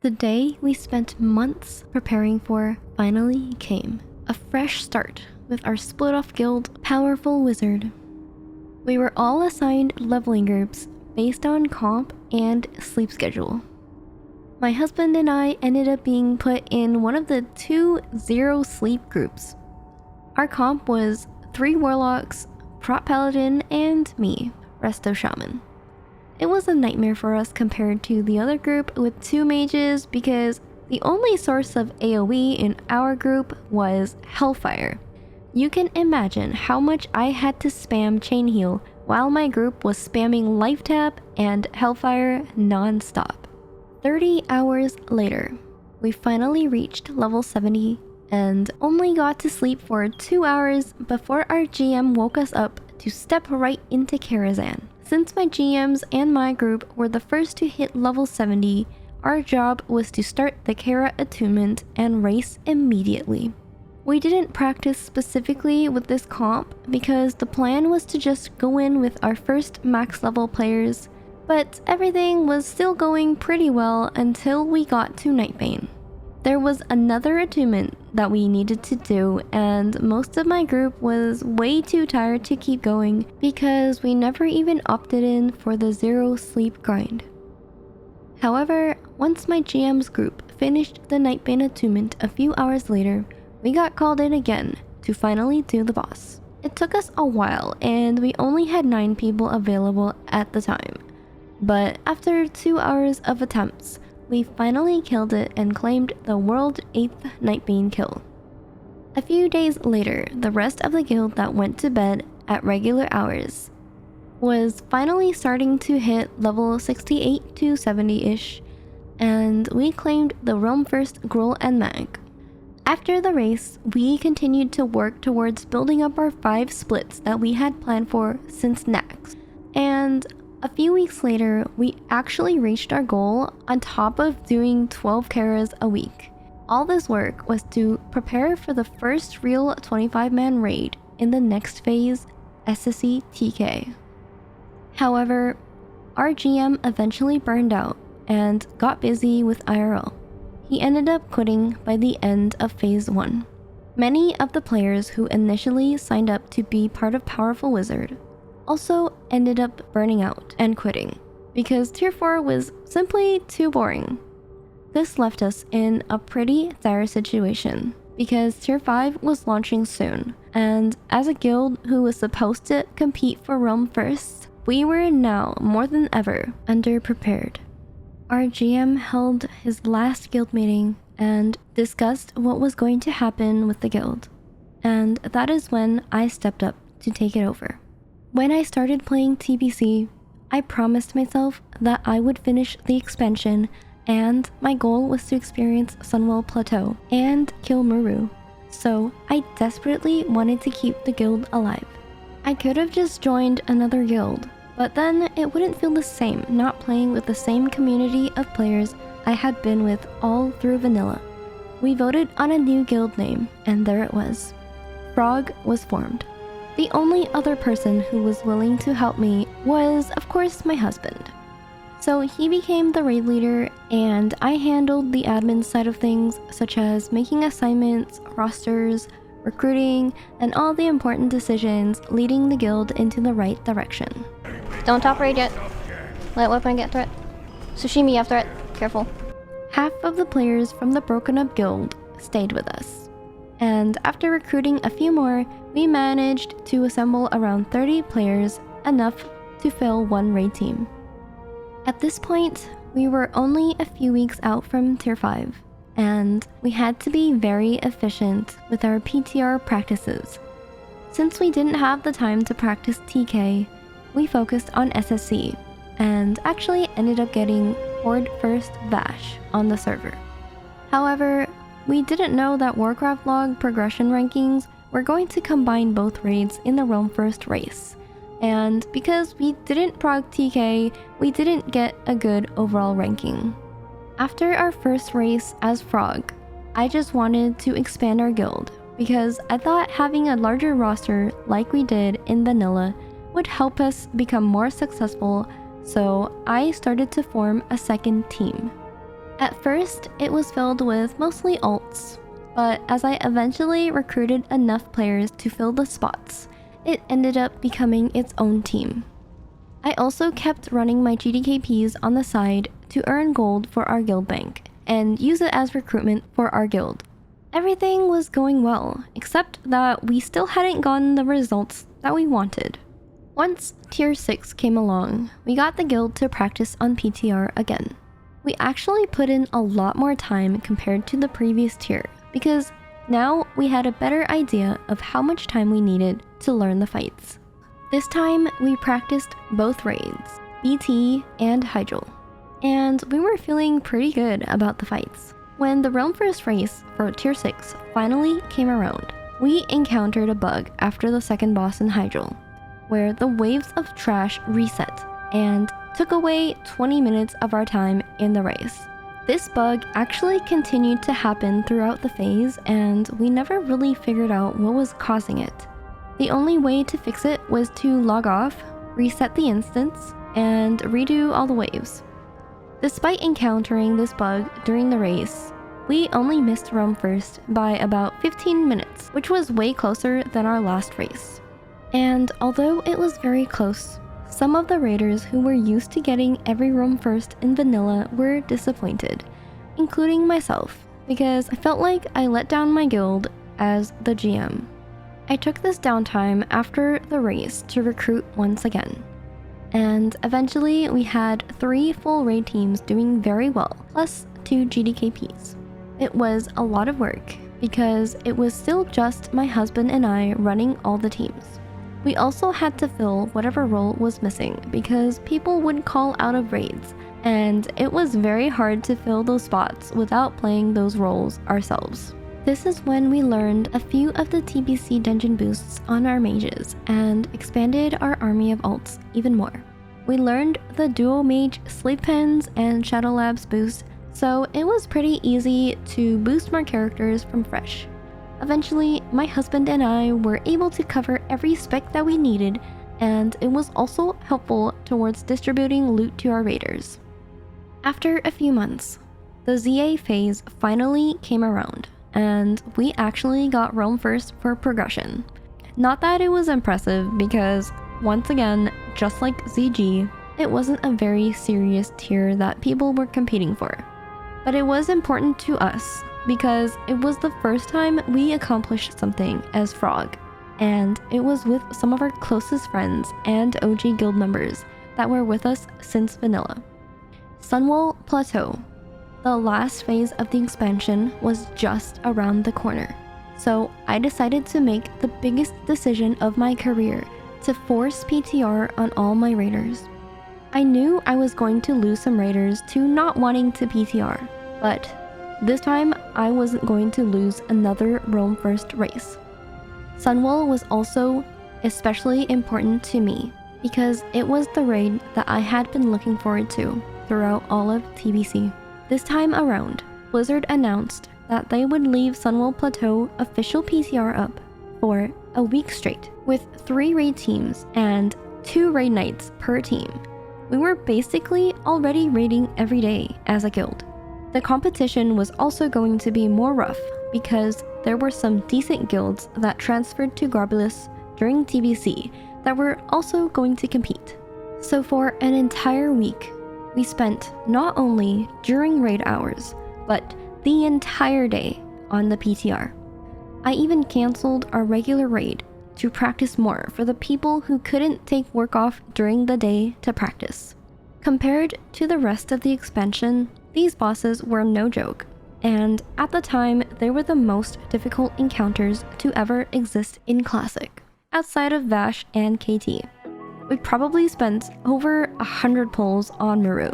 The day we spent months preparing for finally came. A fresh start with our split-off guild, Powerful Wizard. We were all assigned leveling groups based on comp and sleep schedule. My husband and I ended up being put in one of the 2 0 sleep groups. Our comp was 3 warlocks, prop paladin, and me, resto shaman. It was a nightmare for us compared to the other group with 2 mages because the only source of AoE in our group was Hellfire. You can imagine how much I had to spam chain heal while my group was spamming life tap and Hellfire non-stop. 30 hours later, we finally reached level 70 and only got to sleep for 2 hours before our GM woke us up to step right into Karazhan. Since my GMs and my group were the first to hit level 70, our job was to start the Kara attunement and race immediately. We didn't practice specifically with this comp because the plan was to just go in with our first max level players, but everything was still going pretty well until we got to Nightbane. There was another attunement that we needed to do, and most of my group was way too tired to keep going because we never even opted in for the 0 sleep grind. However, once my GM's group finished the Nightbane attunement a few hours later, we got called in again to finally do the boss. It took us a while and we only had 9 people available at the time. But after 2 hours of attempts, we finally killed it and claimed the world 8th Nightbane kill. A few days later, the rest of the guild that went to bed at regular hours was finally starting to hit level 68 to 70-ish, and we claimed the Realm First Gruul and Mag. After the race, we continued to work towards building up our 5 splits that we had planned for since Nax, and a few weeks later, we actually reached our goal on top of doing 12 Karas a week. All this work was to prepare for the first real 25-man raid in the next phase, SSC TK. However, our GM eventually burned out and got busy with IRL. He ended up quitting by the end of phase 1. Many of the players who initially signed up to be part of Powerful Wizard also ended up burning out and quitting because Tier 4 was simply too boring. This left us in a pretty dire situation because Tier 5 was launching soon, and as a guild who was supposed to compete for Realm First, we were now more than ever underprepared. Our GM held his last guild meeting and discussed what was going to happen with the guild, and that is when I stepped up to take it over. When I started playing TBC, I promised myself that I would finish the expansion, and my goal was to experience Sunwell Plateau and kill Muru, so I desperately wanted to keep the guild alive. I could have just joined another guild, but then it wouldn't feel the same not playing with the same community of players I had been with all through vanilla. We voted on a new guild name, and there it was. Frog was formed. The only other person who was willing to help me was, of course, my husband. So he became the raid leader, and I handled the admin side of things, such as making assignments, rosters, recruiting, and all the important decisions leading the guild into the right direction. Don't top raid yet. Let weapon get threat. Sushimi have threat. Careful. Half of the players from the broken up guild stayed with us. And after recruiting a few more, we managed to assemble around 30 players, enough to fill 1 raid team. At this point, we were only a few weeks out from Tier 5, and we had to be very efficient with our PTR practices. Since we didn't have the time to practice TK, we focused on SSC, and actually ended up getting Horde First Vash on the server. However, we didn't know that Warcraft log progression rankings were going to combine both raids in the Realm First race, and because we didn't prog TK, we didn't get a good overall ranking. After our first race as Frog, I just wanted to expand our guild because I thought having a larger roster like we did in vanilla would help us become more successful, so I started to form a second team. At first, it was filled with mostly alts, but as I eventually recruited enough players to fill the spots, it ended up becoming its own team. I also kept running my GDKPs on the side to earn gold for our guild bank and use it as recruitment for our guild. Everything was going well, except that we still hadn't gotten the results that we wanted. Once tier 6 came along, we got the guild to practice on PTR again. We actually put in a lot more time compared to the previous tier, because now we had a better idea of how much time we needed to learn the fights. This time, we practiced both raids, BT and Hydral, and we were feeling pretty good about the fights. When the Realm First race for tier 6 finally came around, we encountered a bug after the second boss in Hydral, where the waves of trash reset and took away 20 minutes of our time in the race. This bug actually continued to happen throughout the phase, and we never really figured out what was causing it. The only way to fix it was to log off, reset the instance, and redo all the waves. Despite encountering this bug during the race, we only missed Realm First by about 15 minutes, which was way closer than our last race. And although it was very close, some of the raiders who were used to getting every Realm First in vanilla were disappointed, including myself, because I felt like I let down my guild as the GM. I took this downtime after the race to recruit once again, and eventually we had 3 full raid teams doing very well, plus 2 GDKPs. It was a lot of work, because it was still just my husband and I running all the teams. We also had to fill whatever role was missing, because people would call out of raids, and it was very hard to fill those spots without playing those roles ourselves. This is when we learned a few of the TBC dungeon boosts on our mages and expanded our army of alts even more. We learned the duo mage sleep pens and shadow labs boost, so it was pretty easy to boost more characters from fresh. Eventually, my husband and I were able to cover every spec that we needed, and it was also helpful towards distributing loot to our raiders. After a few months, the ZA phase finally came around, and we actually got Realm First for progression. Not that it was impressive, because once again, just like ZG, it wasn't a very serious tier that people were competing for. But it was important to us, because it was the first time we accomplished something as Frog, and it was with some of our closest friends and OG guild members that were with us since vanilla. Sunwell Plateau, the last phase of the expansion, was just around the corner, so I decided to make the biggest decision of my career to force PTR on all my raiders. I knew I was going to lose some raiders to not wanting to PTR, but this time I wasn't going to lose another Realm First race. Sunwell was also especially important to me because it was the raid that I had been looking forward to throughout all of TBC. This time around, Blizzard announced that they would leave Sunwell Plateau official PTR up for a week straight, with 3 raid teams and 2 raid nights per team. We were basically already raiding every day as a guild. The competition was also going to be more rough because there were some decent guilds that transferred to Garblus during TBC that were also going to compete. So for an entire week, we spent not only during raid hours, but the entire day on the PTR. I even cancelled our regular raid to practice more for the people who couldn't take work off during the day to practice. Compared to the rest of the expansion, these bosses were no joke, and at the time, they were the most difficult encounters to ever exist in Classic, outside of Vash and KT. We probably spent over 100 pulls on Maru,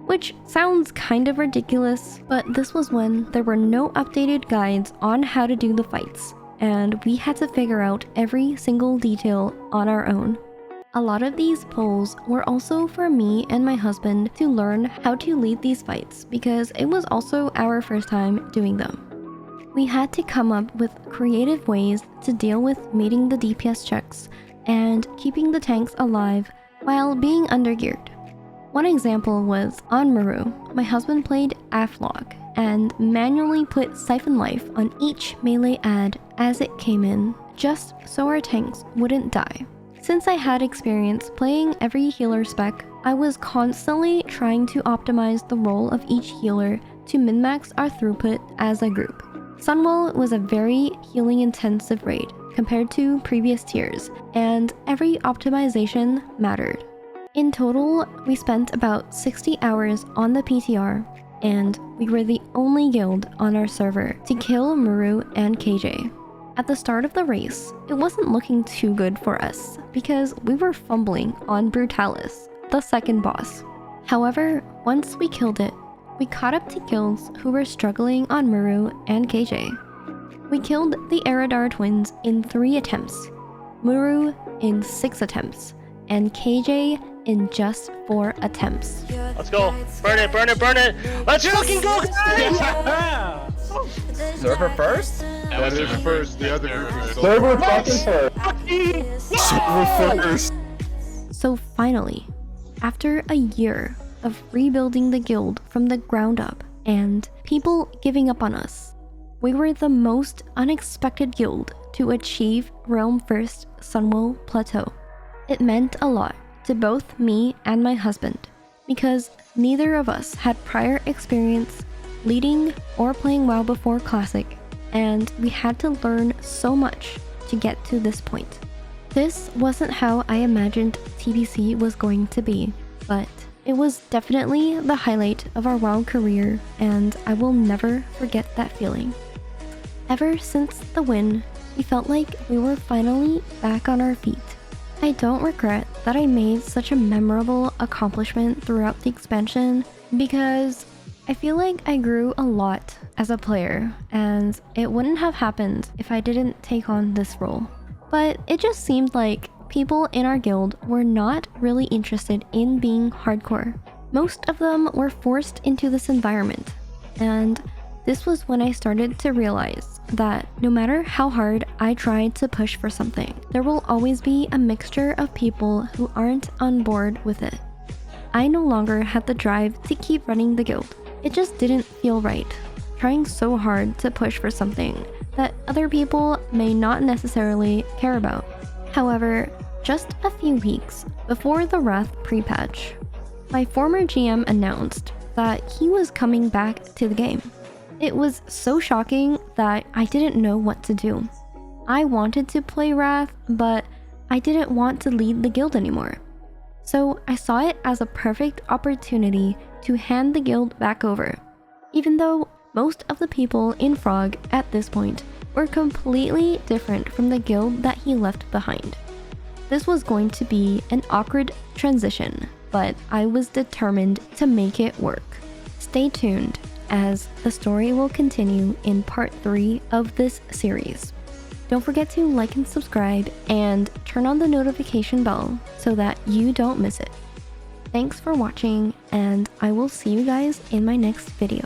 which sounds kind of ridiculous, but this was when there were no updated guides on how to do the fights, and we had to figure out every single detail on our own. A lot of these pulls were also for me and my husband to learn how to lead these fights because it was also our first time doing them. We had to come up with creative ways to deal with meeting the DPS checks and keeping the tanks alive while being undergeared. One example was on Maru. My husband played Aflog and manually put Siphon Life on each melee ad as it came in, just so our tanks wouldn't die. Since I had experience playing every healer spec, I was constantly trying to optimize the role of each healer to min-max our throughput as a group. Sunwell was a very healing intensive raid compared to previous tiers, and every optimization mattered. In total, we spent about 60 hours on the PTR, and we were the only guild on our server to kill Muru and KJ. At the start of the race, it wasn't looking too good for us because we were fumbling on Brutalis, the second boss. However, once we killed it, we caught up to guilds who were struggling on Muru and KJ. We killed the Eridar twins in 3 attempts, Muru in 6 attempts, and KJ in just 4 attempts. Let's go. Burn it, burn it, burn it. Let's fucking go, guys! Server first? That is first. The other group is Server fucking first. Server first. So finally, after a year of rebuilding the guild from the ground up and people giving up on us, we were the most unexpected guild to achieve Realm First Sunwell Plateau. It meant a lot to both me and my husband because neither of us had prior experience leading or playing WoW before Classic, and we had to learn so much to get to this point. This wasn't how I imagined TBC was going to be, but it was definitely the highlight of our WoW career, and I will never forget that feeling. Ever since the win, we felt like we were finally back on our feet. I don't regret that I made such a memorable accomplishment throughout the expansion because I feel like I grew a lot as a player, and it wouldn't have happened if I didn't take on this role. But it just seemed like people in our guild were not really interested in being hardcore. Most of them were forced into this environment, and this was when I started to realize that no matter how hard I tried to push for something, there will always be a mixture of people who aren't on board with it. I no longer had the drive to keep running the guild. It just didn't feel right, trying so hard to push for something that other people may not necessarily care about. However, just a few weeks before the Wrath pre-patch, my former GM announced that he was coming back to the game. It was so shocking that I didn't know what to do. I wanted to play Wrath, but I didn't want to lead the guild anymore. So I saw it as a perfect opportunity to hand the guild back over, even though most of the people in Frog at this point were completely different from the guild that he left behind. This was going to be an awkward transition, but I was determined to make it work. Stay tuned, as the story will continue in part 3 of this series. Don't forget to like and subscribe and turn on the notification bell so that you don't miss it. Thanks for watching, and I will see you guys in my next video.